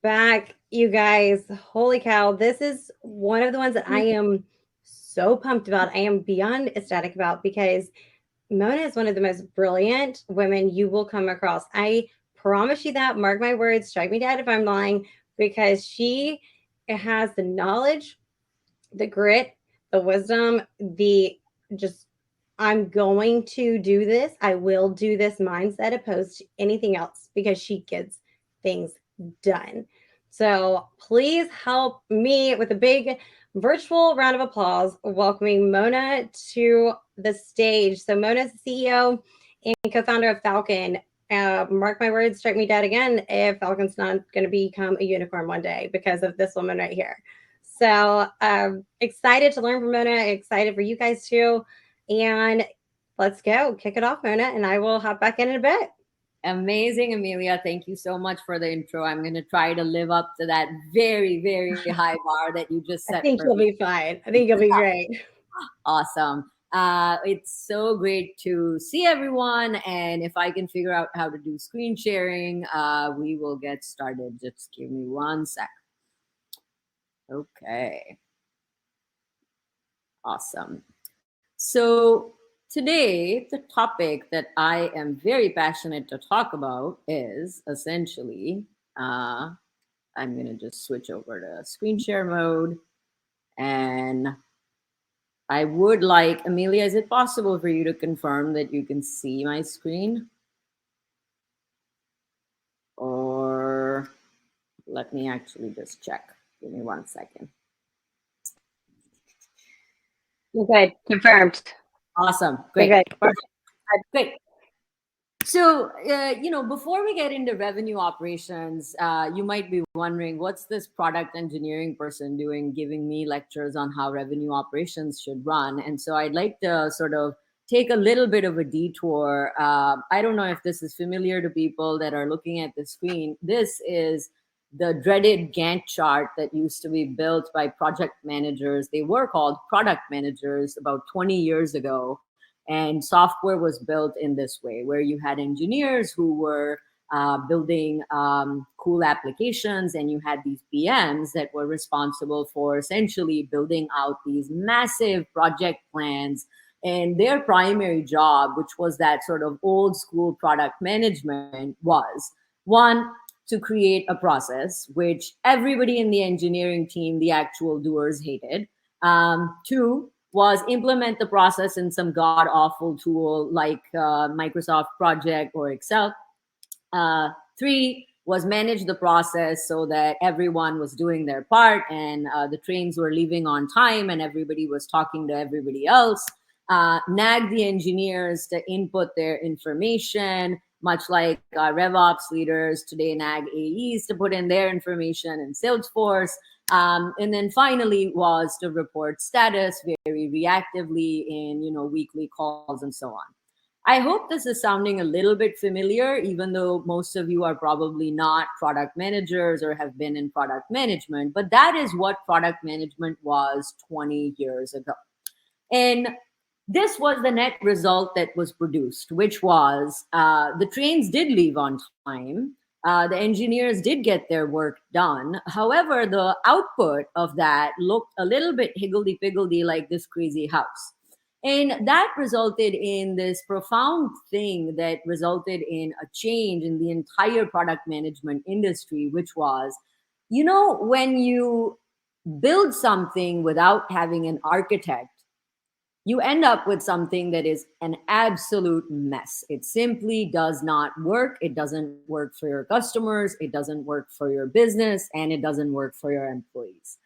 back, you guys. Holy cow. This is one of the ones that I am so pumped about. I am beyond ecstatic about because Mona is one of the most brilliant women you will come across. I promise you that. Mark my words. Strike me dead if I'm lying, because she has the knowledge, the grit, the wisdom, the just I'm going to do this. I will do this mindset opposed to anything else because she gets things done. So please help me with a big virtual round of applause welcoming Mona to the stage. So Mona's the CEO and co-founder of Falcon. Mark my words, strike me dead again if Falcon's not going to become a unicorn one day because of this woman right here. So excited to learn from Mona, excited for you guys too. And let's go. Kick it off, Mona, and I will hop back in a bit. Amazing, Amelia. Thank you so much for the intro. I'm going to try to live up to that very, very high bar that you just I set think for you'll me. be fine. I think you'll be great. Awesome. It's so great to see everyone. And if I can figure out how to do screen sharing, we will get started. Just give me one sec. Okay. Awesome. So today, the topic that I am very passionate to talk about is essentially, I'm going to just switch over to screen share mode. And I would like, Amelia, is it possible for you to confirm that you can see my screen? Or let me actually just check. Give me one second. You're good. Confirmed. Awesome. Great. Perfect. Great. So, before we get into revenue operations, you might be wondering, what's this product engineering person doing giving me lectures on how revenue operations should run? And so I'd like to sort of take a little bit of a detour. I don't know if this is familiar to people that are looking at the screen. This is the dreaded Gantt chart that used to be built by project managers. They were called product managers about 20 years ago. And software was built in this way, where you had engineers who were building cool applications, and you had these PMs that were responsible for essentially building out these massive project plans. And their primary job, which was that sort of old school product management, was one, to create a process which everybody in the engineering team, the actual doers, hated. Two, was implement the process in some god awful tool like Microsoft Project or Excel. Three was manage the process so that everyone was doing their part, and the trains were leaving on time and everybody was talking to everybody else. Nag the engineers to input their information, much like RevOps leaders today nag AEs to put in their information in Salesforce. And then finally was to report status very reactively in weekly calls and so on. I hope this is sounding a little bit familiar, even though most of you are probably not product managers or have been in product management, but that is what product management was 20 years ago. And this was the net result that was produced, which was the trains did leave on time. The engineers did get their work done. However, the output of that looked a little bit higgledy-piggledy like this crazy house. And that resulted in this profound thing that resulted in a change in the entire product management industry, which was, when you build something without having an architect, you end up with something that is an absolute mess. It simply does not work. It doesn't work for your customers. It doesn't work for your business, and it doesn't work for your employees.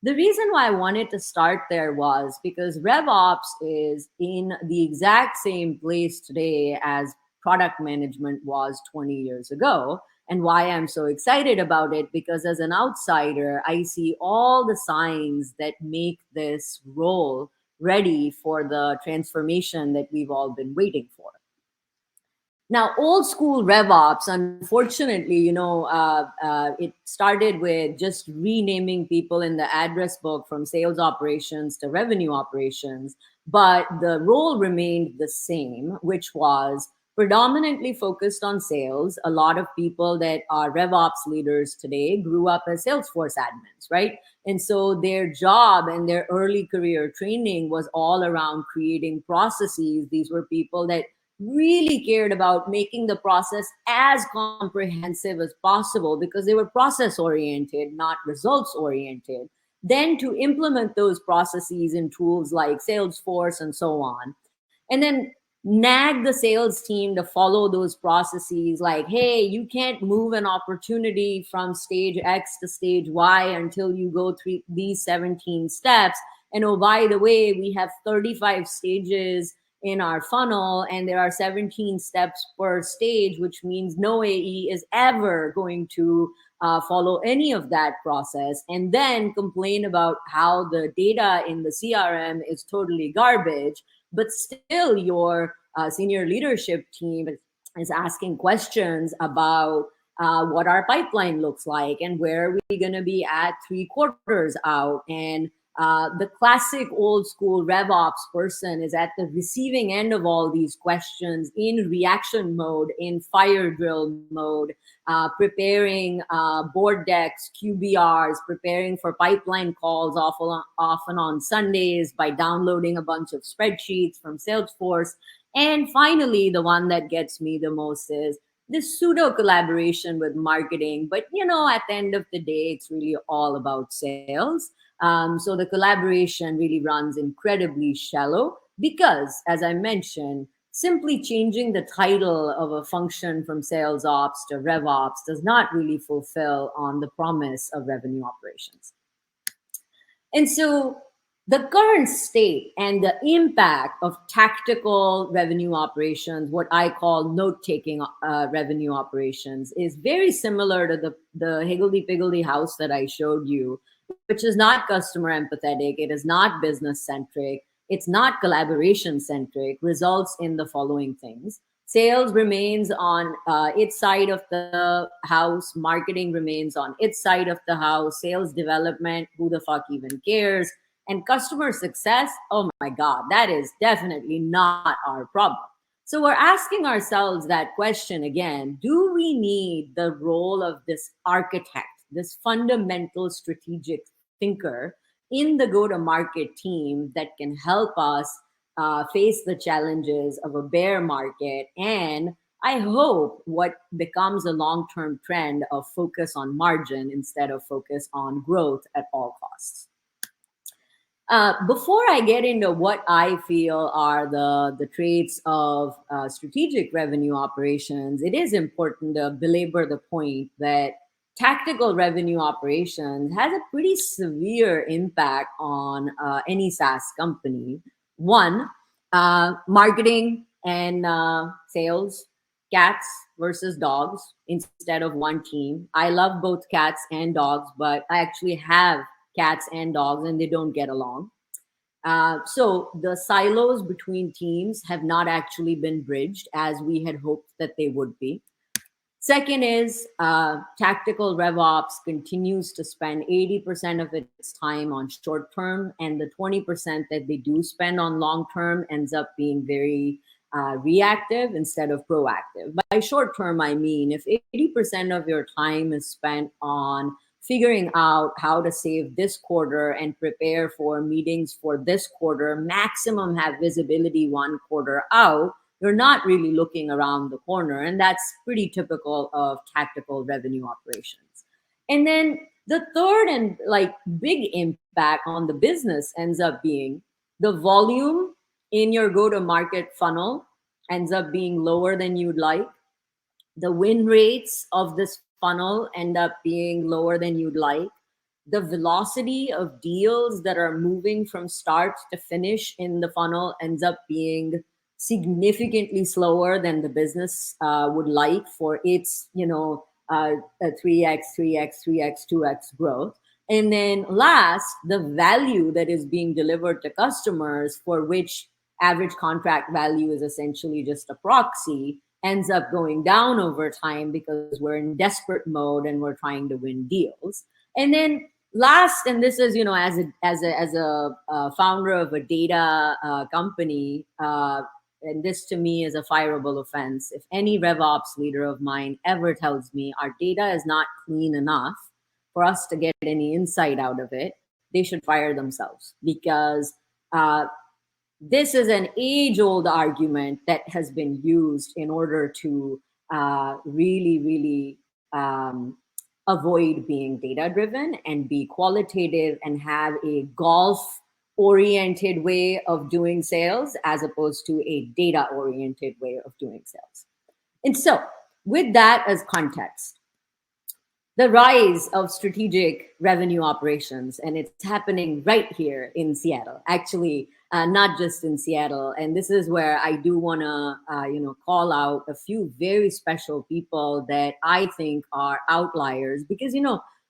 The reason why I wanted to start there was because RevOps is in the exact same place today as product management was 20 years ago. And why I'm so excited about it, because as an outsider, I see all the signs that make this role ready for the transformation that we've all been waiting for. Now, old school RevOps, unfortunately, it started with just renaming people in the address book from sales operations to revenue operations, but the role remained the same, which was predominantly focused on sales. A lot of people that are RevOps leaders today grew up as Salesforce admins, right? And so their job and their early career training was all around creating processes. These were people that really cared about making the process as comprehensive as possible because they were process oriented, not results oriented. Then to implement those processes in tools like Salesforce and so on. And then nag the sales team to follow those processes like, hey, you can't move an opportunity from stage X to stage Y until you go through these 17 steps. And oh, by the way, we have 35 stages in our funnel and there are 17 steps per stage, which means no AE is ever going to follow any of that process, and then complain about how the data in the CRM is totally garbage, but still your senior leadership team is asking questions about what our pipeline looks like and where are we going to be at 3 quarters out. And the classic old school RevOps person is at the receiving end of all these questions in reaction mode, in fire drill mode, preparing board decks, QBRs, preparing for pipeline calls often on Sundays by downloading a bunch of spreadsheets from Salesforce. And finally, the one that gets me the most is this pseudo collaboration with marketing. But, at the end of the day, it's really all about sales. So the collaboration really runs incredibly shallow because, as I mentioned, simply changing the title of a function from sales ops to RevOps does not really fulfill on the promise of revenue operations. And so the current state and the impact of tactical revenue operations, what I call note-taking revenue operations, is very similar to the higgledy-piggledy house that I showed you, which is not customer empathetic, it is not business-centric, it's not collaboration-centric, results in the following things. Sales remains on its side of the house. Marketing remains on its side of the house. Sales development, who the fuck even cares? And customer success, oh my God, that is definitely not our problem. So we're asking ourselves that question again. Do we need the role of this architect, this fundamental strategic thinker in the go-to-market team that can help us face the challenges of a bear market, and I hope what becomes a long-term trend of focus on margin instead of focus on growth at all costs? Before I get into what I feel are the traits of strategic revenue operations, it is important to belabor the point that tactical revenue operations has a pretty severe impact on any SaaS company. One, marketing and sales, cats versus dogs instead of one team. I love both cats and dogs, but I actually have cats and dogs and they don't get along. So the silos between teams have not actually been bridged as we had hoped that they would be. Second is tactical RevOps continues to spend 80% of its time on short term, and the 20% that they do spend on long term ends up being very reactive instead of proactive. By short term, I mean if 80% of your time is spent on figuring out how to save this quarter and prepare for meetings for this quarter, maximum have visibility 1 quarter out, you're not really looking around the corner. And that's pretty typical of tactical revenue operations. And then the third and big impact on the business ends up being the volume in your go-to-market funnel ends up being lower than you'd like. The win rates of this funnel end up being lower than you'd like. The velocity of deals that are moving from start to finish in the funnel ends up being significantly slower than the business would like for its, a 3x, 3x, 3x, 2x growth. And then last, the value that is being delivered to customers, for which average contract value is essentially just a proxy, ends up going down over time because we're in desperate mode and we're trying to win deals. And then last, and this is, as a founder of a data company, and this to me is a fireable offense. If any RevOps leader of mine ever tells me our data is not clean enough for us to get any insight out of it, they should fire themselves, because this is an age-old argument that has been used in order to really avoid being data-driven and be qualitative and have a golf-oriented way of doing sales as opposed to a data-oriented way of doing sales. And so, with that as context, the rise of strategic revenue operations, and it's happening right here in Seattle, actually, not just in Seattle. And this is where I do want to call out a few very special people that I think are outliers, because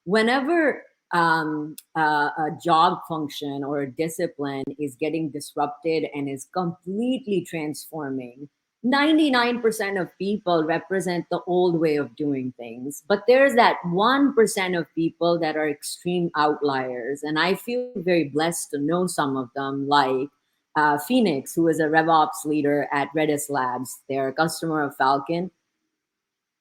whenever a job function or a discipline is getting disrupted and is completely transforming, 99% of people represent the old way of doing things, but there's that 1% of people that are extreme outliers. And I feel very blessed to know some of them, like Phoenix, who is a RevOps leader at Redis Labs. They're a customer of Falcon.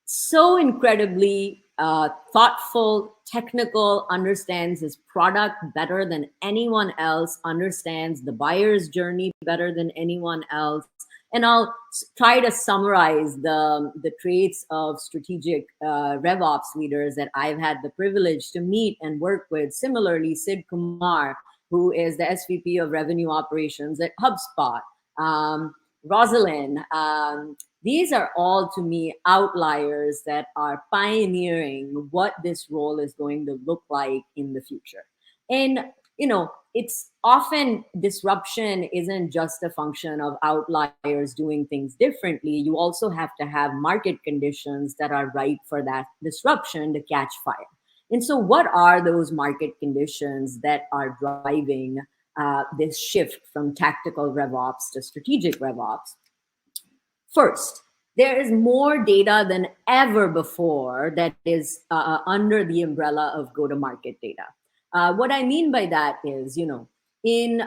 So incredibly thoughtful, technical, understands his product better than anyone else, understands the buyer's journey better than anyone else. And I'll try to summarize the traits of strategic RevOps leaders that I've had the privilege to meet and work with. Similarly, Sid Kumar, who is the SVP of Revenue Operations at HubSpot. Rosalind, these are all, to me, outliers that are pioneering what this role is going to look like in the future. And it's often disruption isn't just a function of outliers doing things differently. You also have to have market conditions that are right for that disruption to catch fire. And so what are those market conditions that are driving this shift from tactical RevOps to strategic RevOps? First, there is more data than ever before that is under the umbrella of go-to-market data. What I mean by that is, in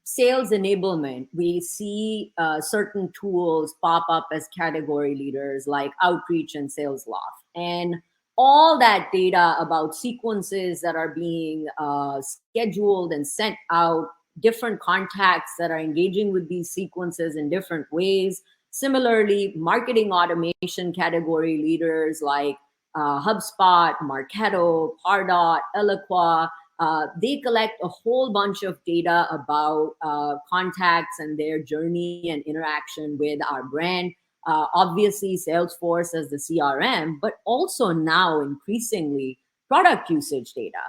sales enablement, we see certain tools pop up as category leaders like Outreach and Sales Loft. And all that data about sequences that are being scheduled and sent out, different contacts that are engaging with these sequences in different ways. Similarly, marketing automation category leaders like HubSpot, Marketo, Pardot, Eloqua, they collect a whole bunch of data about contacts and their journey and interaction with our brand. Obviously, Salesforce as the CRM, but also now increasingly product usage data.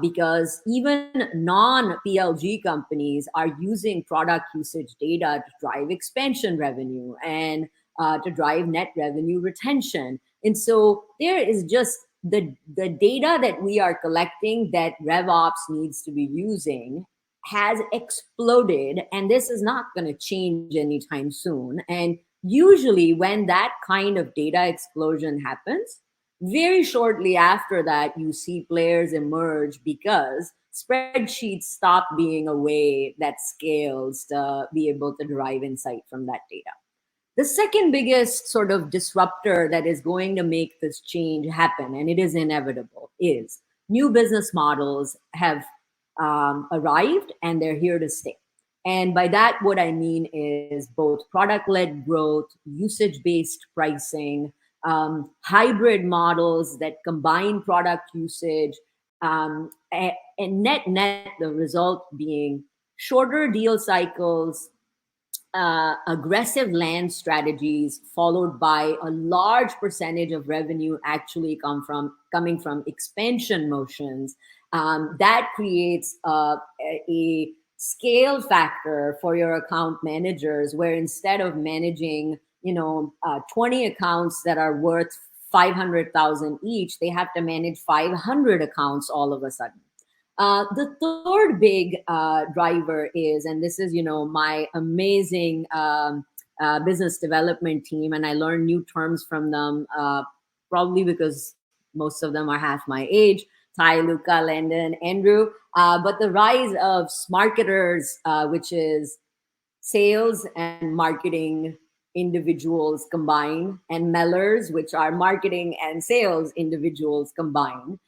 Because even non-PLG companies are using product usage data to drive expansion revenue and to drive net revenue retention. And so there is just the data that we are collecting that RevOps needs to be using has exploded, and this is not going to change anytime soon. And usually when that kind of data explosion happens, very shortly after that, you see players emerge because spreadsheets stop being a way that scales to be able to derive insight from that data. The second biggest sort of disruptor that is going to make this change happen, and it is inevitable, is new business models have arrived and they're here to stay. And by that, what I mean is both product-led growth, usage-based pricing, hybrid models that combine product usage, and net, the result being shorter deal cycles, aggressive land strategies, followed by a large percentage of revenue actually coming from expansion motions. That creates a scale factor for your account managers, where instead of managing 20 accounts that are worth 500,000 each, they have to manage 500 accounts all of a sudden. The third big driver is, and this is my amazing business development team, and I learned new terms from them, probably because most of them are half my age, Ty, Luca, Landon, Andrew. But the rise of smarketers, which is sales and marketing individuals combined, and mellers, which are marketing and sales individuals combined.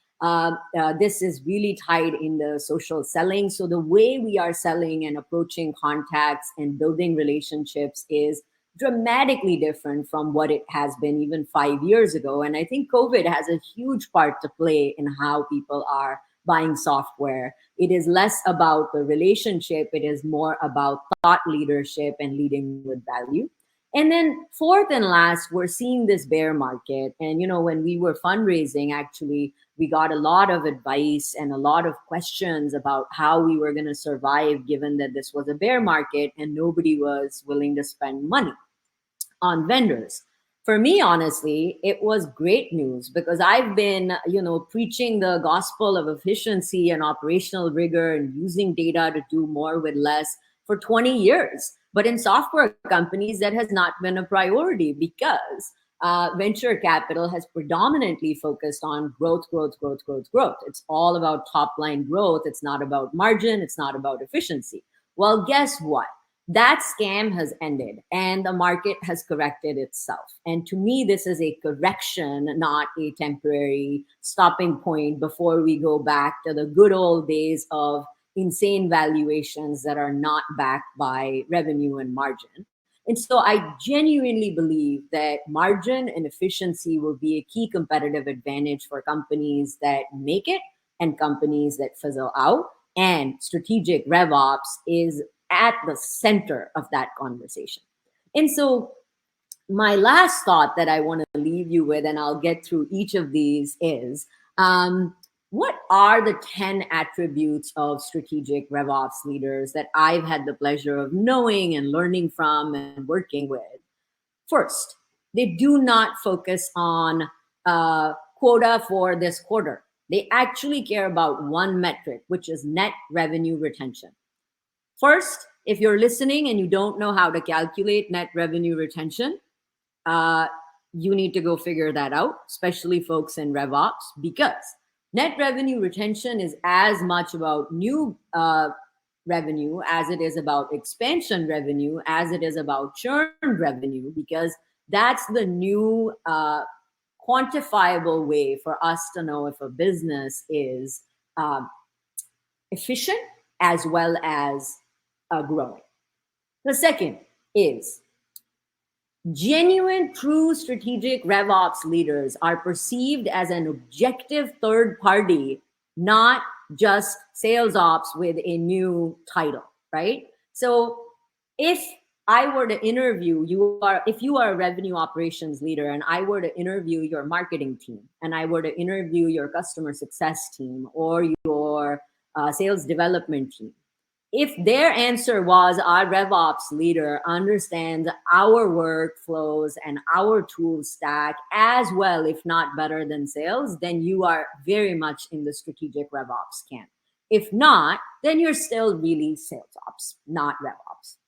This is really tied in the social selling. So the way we are selling and approaching contacts and building relationships is dramatically different from what it has been even 5 years ago. And I think COVID has a huge part to play in how people are buying software. It is less about the relationship, it is more about thought leadership and leading with value. And then fourth and last, we're seeing this bear market. And when we were fundraising, actually, we got a lot of advice and a lot of questions about how we were going to survive given that this was a bear market and nobody was willing to spend money on vendors. For me, honestly, it was great news because I've been, preaching the gospel of efficiency and operational rigor and using data to do more with less for 20 years. But in software companies, that has not been a priority because venture capital has predominantly focused on growth, growth, growth, growth, growth. It's all about top line growth. It's not about margin. It's not about efficiency. Well, guess what? That scam has ended and the market has corrected itself. And to me, this is a correction, not a temporary stopping point before we go back to the good old days of insane valuations that are not backed by revenue and margin. And so I genuinely believe that margin and efficiency will be a key competitive advantage for companies that make it and companies that fizzle out. And strategic RevOps is at the center of that conversation. And so my last thought that I want to leave you with, and I'll get through each of these, is what are the 10 attributes of strategic RevOps leaders that I've had the pleasure of knowing and learning from and working with? First, they do not focus on quota for this quarter. They actually care about one metric, which is net revenue retention. First, if you're listening and you don't know how to calculate net revenue retention, you need to go figure that out, especially folks in RevOps, because net revenue retention is as much about new revenue as it is about expansion revenue, as it is about churn revenue, because that's the new quantifiable way for us to know if a business is efficient as well as growing. The second is genuine, true strategic RevOps leaders are perceived as an objective third party, not just sales ops with a new title, right? So if I were to interview if you are a revenue operations leader and I were to interview your marketing team and I were to interview your customer success team or your sales development team, if their answer was our RevOps leader understands our workflows and our tool stack as well, if not better than sales, then you are very much in the strategic RevOps camp. If not, then you're still really sales ops, not RevOps.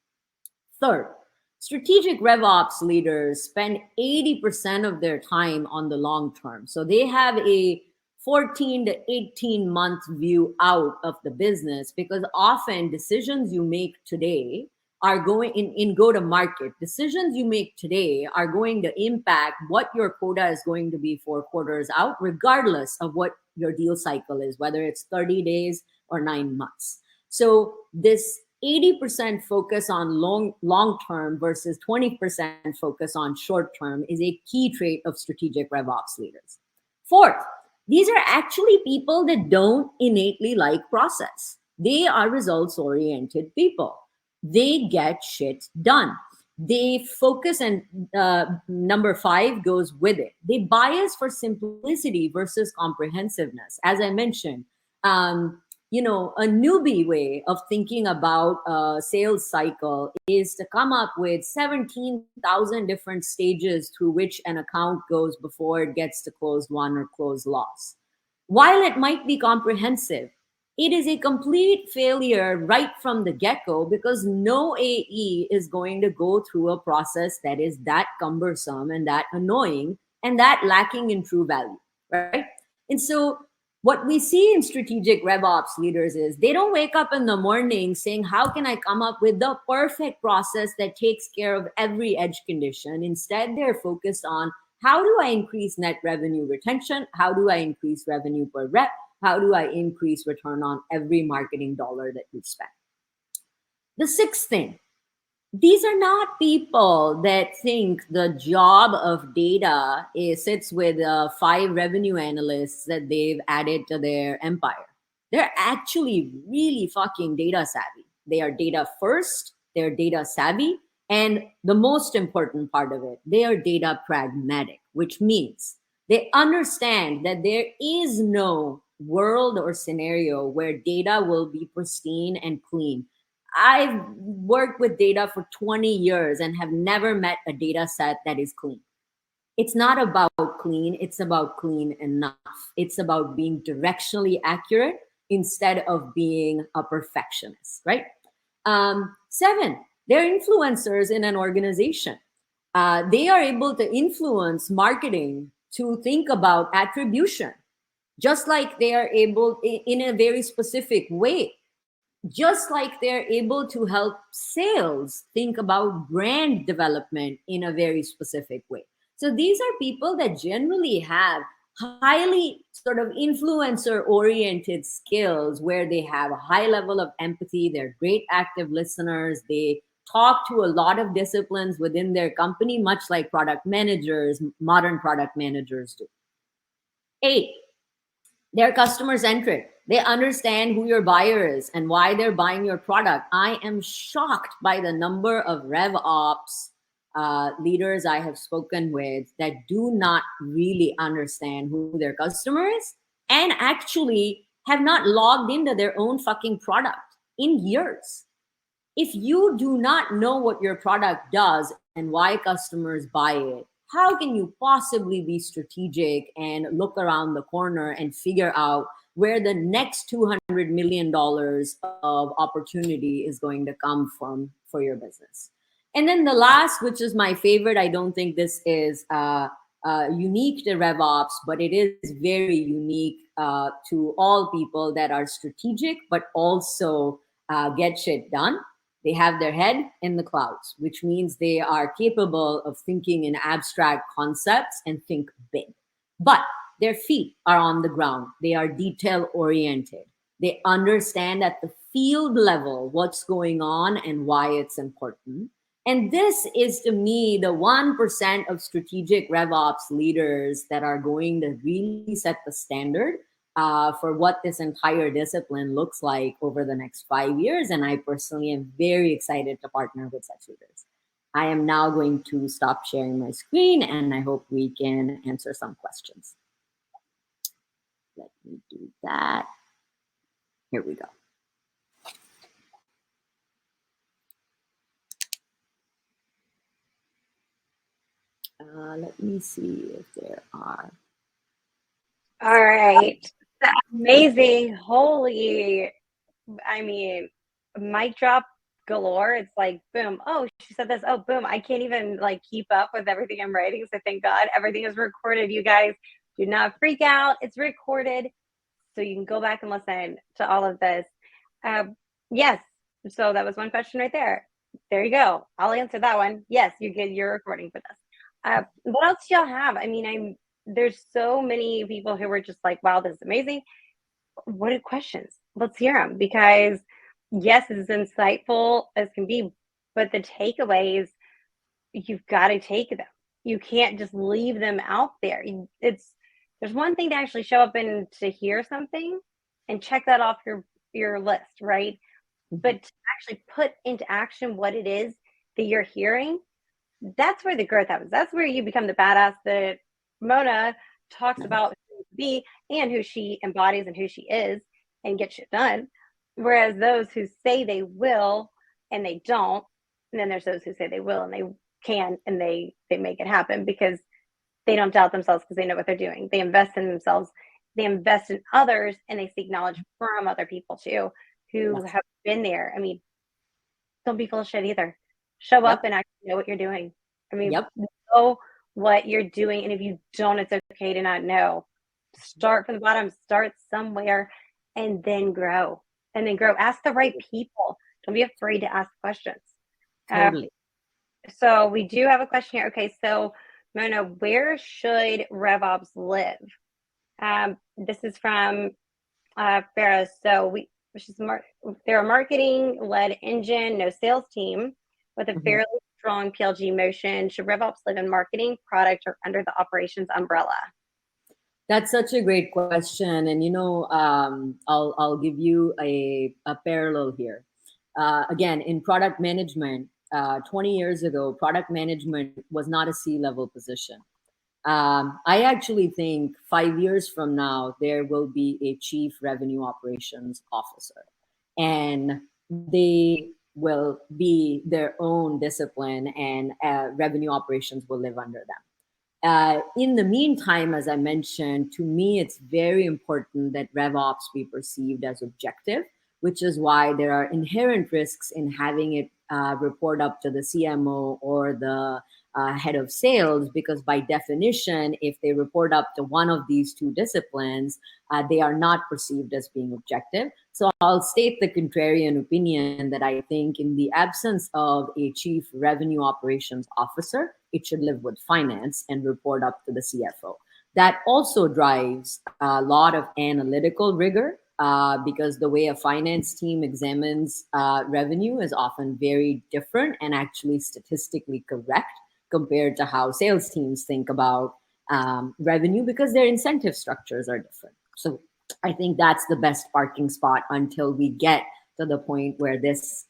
Third, strategic RevOps leaders spend 80% of their time on the long term. So they have a 14 to 18 month view out of the business, because often decisions you make today are going in go to market. Decisions you make today are going to impact what your quota is going to be 4 quarters out, regardless of what your deal cycle is, whether it's 30 days or 9 months. So this 80% focus on long term versus 20% focus on short term is a key trait of strategic RevOps leaders. Fourth, these are actually people that don't innately like process. They are results-oriented people. They get shit done. They focus, and number 5 goes with it. They bias for simplicity versus comprehensiveness. As I mentioned, a newbie way of thinking about a sales cycle is to come up with 17,000 different stages through which an account goes before it gets to close won or close loss. While it might be comprehensive, it is a complete failure right from the get-go, because no AE is going to go through a process that is that cumbersome and that annoying and that lacking in true value, right? And so What we see in strategic RevOps leaders is they don't wake up in the morning saying, how can I come up with the perfect process that takes care of every edge condition? Instead, they're focused on, how do I increase net revenue retention? How do I increase revenue per rep? How do I increase return on every marketing dollar that we spend? The sixth thing, these are not people that think the job of data sits with 5 revenue analysts that they've added to their empire. They're actually really fucking data savvy. They are data first, they're data savvy, and the most important part of it, they are data pragmatic, which means they understand that there is no world or scenario where data will be pristine and clean. I've worked with data for 20 years and have never met a data set that is clean. It's not about clean, it's about clean enough. It's about being directionally accurate instead of being a perfectionist, right? 7, they're influencers in an organization. They are able to influence marketing to think about attribution, just like they are able in a very specific way, just like they're able to help sales think about brand development in a very specific way. So these are people that generally have highly sort of influencer oriented skills where they have a high level of empathy, they're great active listeners, they talk to a lot of disciplines within their company, much like product managers, modern product managers do. 8, they're customer centric. They understand who your buyer is and why they're buying your product. I am shocked by the number of RevOps leaders I have spoken with that do not really understand who their customer is and actually have not logged into their own fucking product in years. If you do not know what your product does and why customers buy it, how can you possibly be strategic and look around the corner and figure out where the next $200 million of opportunity is going to come from for your business? And then the last, which is my favorite, I don't think this is unique to RevOps, but it is very unique to all people that are strategic, but also get shit done. They have their head in the clouds, which means they are capable of thinking in abstract concepts and think big. But their feet are on the ground. They are detail oriented. They understand at the field level what's going on and why it's important. And this is, to me, the 1% of strategic RevOps leaders that are going to really set the standard for what this entire discipline looks like over the next 5 years. And I personally am very excited to partner with such leaders. I am now going to stop sharing my screen and I hope we can answer some questions. Let me do that. Here we go. Let me see if there are. All right. Amazing. Holy, I mean, mic drop galore. It's like, boom. Oh, she said this. Oh, boom. I can't even like keep up with everything I'm writing. So thank God everything is recorded. You guys do not freak out. It's recorded. So you can go back and listen to all of this. Yes. So that was one question right there. There you go. I'll answer that one. Yes, you get your recording for this. What else do y'all have? I mean, there's so many people who were just like, wow, this is amazing. What are questions? Let's hear them, because yes, it's insightful as can be, but the takeaways, you've got to take them. You can't just leave them out there. There's one thing to actually show up and to hear something and check that off your list, right? Mm-hmm. But to actually put into action what it is that you're hearing, that's where the growth happens. That's where you become the badass that Mona talks about who to be and who she embodies and who she is and get shit done. Whereas those who say they will and they don't, and then there's those who say they will and they can and they make it happen because they don't doubt themselves because they know what they're doing. They invest in themselves, they invest in others, and they seek knowledge from other people too who have been there. I mean, don't be full of shit either. Show up and actually know what you're doing. I mean, know what you're doing. And if you don't, it's okay to not know. start from the bottom, start somewhere, and then grow. And then grow. Ask the right people. Don't be afraid to ask questions. Totally. So we do have a question here. Okay, so Mona, where should RevOps live? This is from Farah. So they're a marketing-led engine, no sales team with a fairly strong PLG motion. Should RevOps live in marketing, product, or under the operations umbrella? That's such a great question, and I'll give you a parallel here. Again, in product management, 20 years ago, product management was not a C-level position. I actually think 5 years from now, there will be a chief revenue operations officer, and they will be their own discipline, and revenue operations will live under them. In the meantime, as I mentioned, to me, it's very important that RevOps be perceived as objective, which is why there are inherent risks in having it report up to the CMO or the head of sales, because by definition, if they report up to one of these two disciplines, they are not perceived as being objective. So I'll state the contrarian opinion that I think in the absence of a chief revenue operations officer, it should live with finance and report up to the CFO. That also drives a lot of analytical rigor, because the way a finance team examines revenue is often very different and actually statistically correct compared to how sales teams think about revenue, because their incentive structures are different. So I think that's the best parking spot until we get to the point where this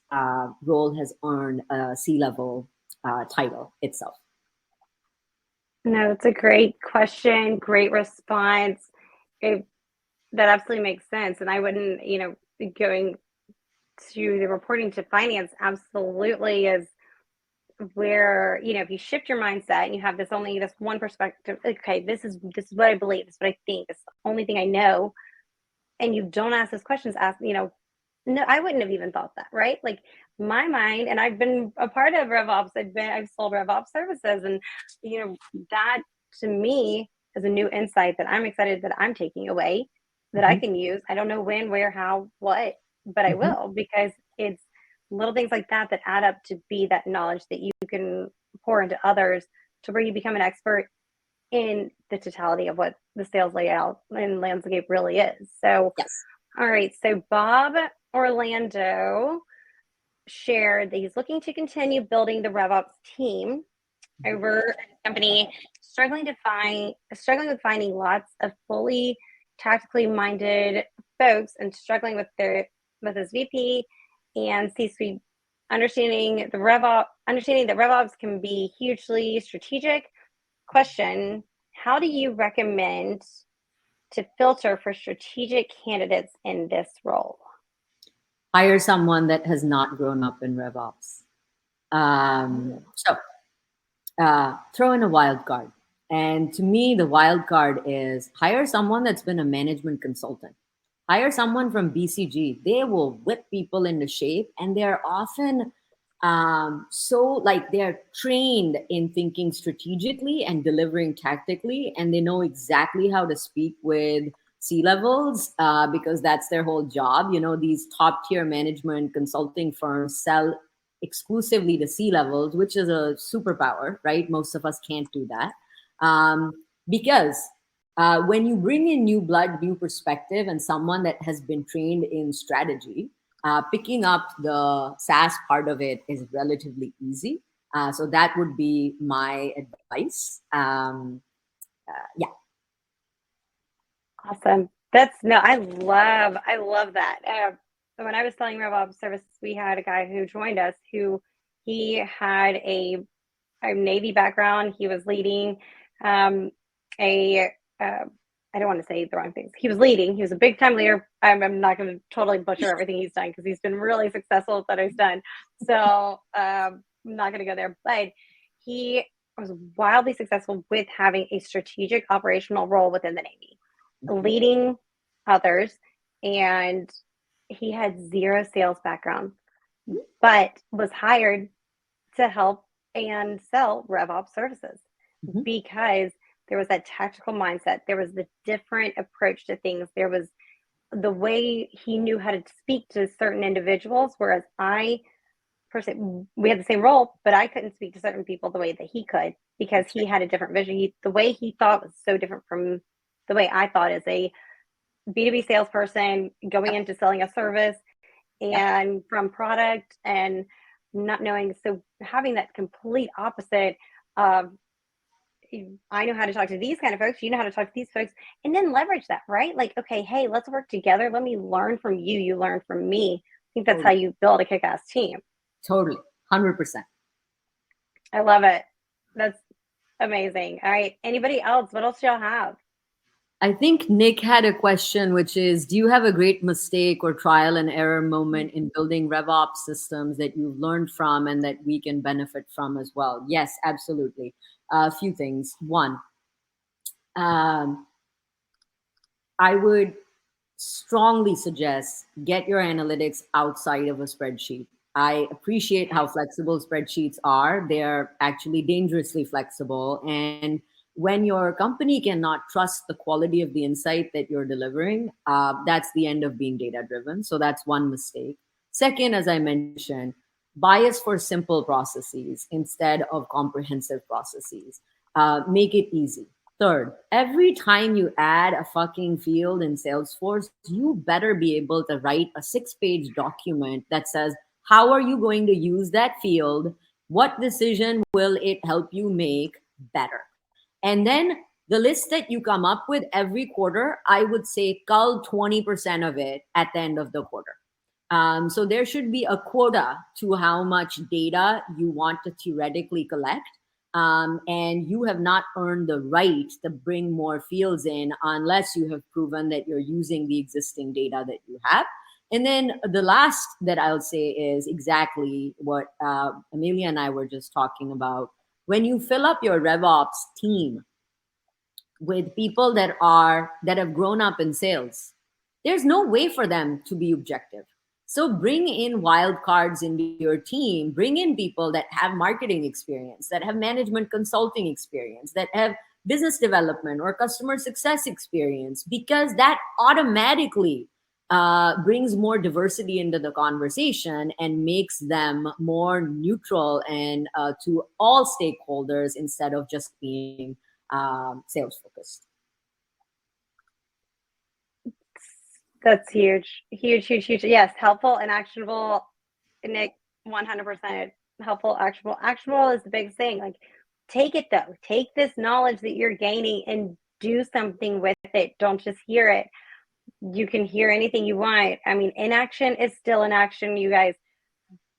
role has earned a C-level title itself. No, it's a great question, great response. That absolutely makes sense. And I wouldn't, going to the reporting to finance absolutely is where, if you shift your mindset and you have this one perspective, okay, this is what I believe, this is what I think, this is the only thing I know, and you don't ask those questions, no, I wouldn't have even thought that, right? Like my mind, and I've been a part of RevOps, I've sold RevOps services, and that to me is a new insight that I'm excited that I'm taking away, that I can use. I don't know when, where, how, what, but I will, because it's little things like that that add up to be that knowledge that you can pour into others, to where you become an expert in the totality of what the sales layout and landscape really is. So, yes. All right. So Bob Orlando shared that he's looking to continue building the RevOps team over a company, struggling with finding lots of fully tactically minded folks, and struggling with his VP and C-suite, understanding that RevOps can be hugely strategic. Question: how do you recommend to filter for strategic candidates in this role? Hire someone that has not grown up in RevOps. Throw in a wild card. And to me, the wild card is hire someone that's been a management consultant. Hire someone from BCG. They will whip people into shape, and they're often they're trained in thinking strategically and delivering tactically, and they know exactly how to speak with C-levels, because that's their whole job. These top tier management consulting firms sell exclusively to C-levels, which is a superpower, right? Most of us can't do that, because when you bring in new blood, new perspective, and someone that has been trained in strategy, picking up the SaaS part of it is relatively easy. So that would be my advice. Yeah. Awesome. I love that. When I was selling RevOps services, we had a guy who joined us who he had a Navy background. He was leading I don't want to say the wrong things. He was a big time leader. I'm not going to totally butcher everything he's done, because he's been really successful at what he's done. So I'm not going to go there, but he was wildly successful with having a strategic operational role within the Navy, leading others. And he had zero sales background, but was hired to help and sell RevOps services, because There was that tactical mindset. There was the different approach to things. There was the way he knew how to speak to certain individuals, whereas we had the same role, but I couldn't speak to certain people the way that he could because he had a different vision. The way he thought was so different from the way I thought as a B2B salesperson going into selling a service and from product and not knowing. So having that complete opposite of, I know how to talk to these kind of folks, you know how to talk to these folks, and then leverage that, right? Like, okay, hey, let's work together. Let me learn from you. You learn from me. I think that's how you build a kick-ass team. Totally. 100%. I love it. That's amazing. All right. Anybody else? What else do y'all have? I think Nick had a question, which is, do you have a great mistake or trial and error moment in building RevOps systems that you've learned from and that we can benefit from as well? Yes, absolutely. A few things. One, I would strongly suggest get your analytics outside of a spreadsheet. I appreciate how flexible spreadsheets are. They're actually dangerously flexible. And when your company cannot trust the quality of the insight that you're delivering, that's the end of being data driven. So that's one mistake. Second, as I mentioned, bias for simple processes instead of comprehensive processes. Make it easy. Third, every time you add a fucking field in Salesforce, you better be able to write a 6-page document that says, how are you going to use that field? What decision will it help you make better? And then the list that you come up with every quarter, I would say cull 20% of it at the end of the quarter. So there should be a quota to how much data you want to theoretically collect. And you have not earned the right to bring more fields in unless you have proven that you're using the existing data that you have. And then the last that I'll say is exactly what Amelia and I were just talking about. When you fill up your RevOps team with people that have grown up in sales, there's no way for them to be objective. So bring in wild cards into your team, bring in people that have marketing experience, that have management consulting experience, that have business development or customer success experience, because that automatically brings more diversity into the conversation and makes them more neutral and to all stakeholders instead of just being sales focused. That's huge, huge, huge, huge. Yes, helpful and actionable. Nick, 100% helpful, actionable. Actionable is the biggest thing. Like, take it though. Take this knowledge that you're gaining and do something with it. Don't just hear it. You can hear anything you want. I mean, inaction is still inaction, you guys.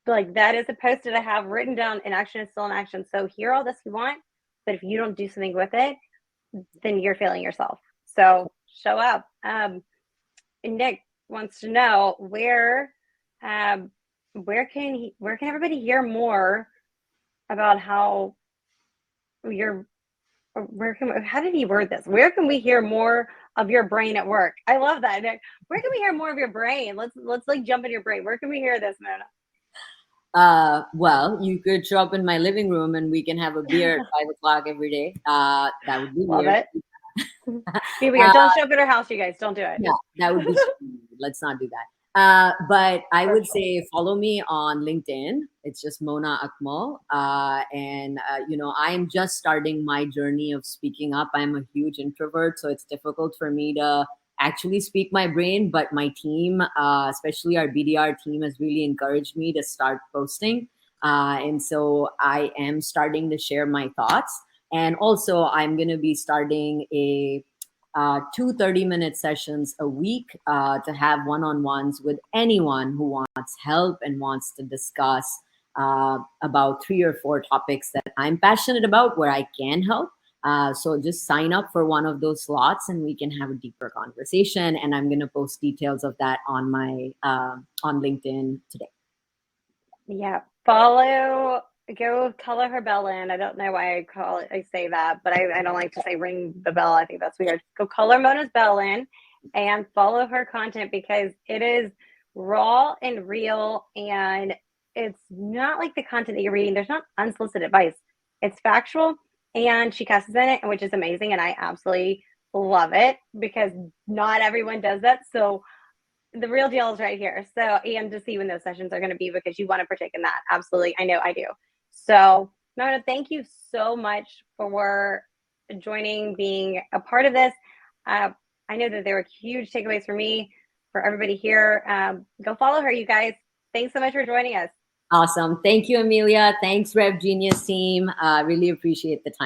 Like, that is a post that I have written down. Inaction is still an action. So hear all this you want, but if you don't do something with it, then you're failing yourself. So show up. Nick wants to know where can everybody hear more about how how did he word this? Where can we hear more of your brain at work? I love that, Nick. Where can we hear more of your brain? Let's like jump in your brain. Where can we hear this, Mona? Well, you could show up in my living room and we can have a beer at 5 o'clock every day. That would be love weird. It. Be weird. Don't show up at our house, you guys. Don't do it. Yeah, that would be let's not do that. But I would say follow me on LinkedIn. It's just Mona Akmal. And I'm just starting my journey of speaking up. I'm a huge introvert, so it's difficult for me to actually speak my brain. But my team, especially our BDR team, has really encouraged me to start posting. And so I am starting to share my thoughts. And also, I'm going to be starting a 2 30-minute sessions a week to have one-on-ones with anyone who wants help and wants to discuss about 3 or 4 topics that I'm passionate about where I can help. So just sign up for one of those slots and we can have a deeper conversation. And I'm going to post details of that on my on LinkedIn today. Yeah, go color her bell in. I don't know why I say that, but I don't like to say ring the bell. I think that's weird. Go color Mona's bell in and follow her content because it is raw and real, and it's not like the content that you're reading. There's not unsolicited advice. It's factual and she cusses in it, which is amazing. And I absolutely love it because not everyone does that. So the real deal is right here. So, and to see when those sessions are going to be because you want to partake in that. Absolutely. I know I do. So, Mona, thank you so much for joining, being a part of this. I know that there were huge takeaways for me, for everybody here. Go follow her, you guys. Thanks so much for joining us. Awesome. Thank you, Amelia. Thanks, Rev Genius team. Really appreciate the time.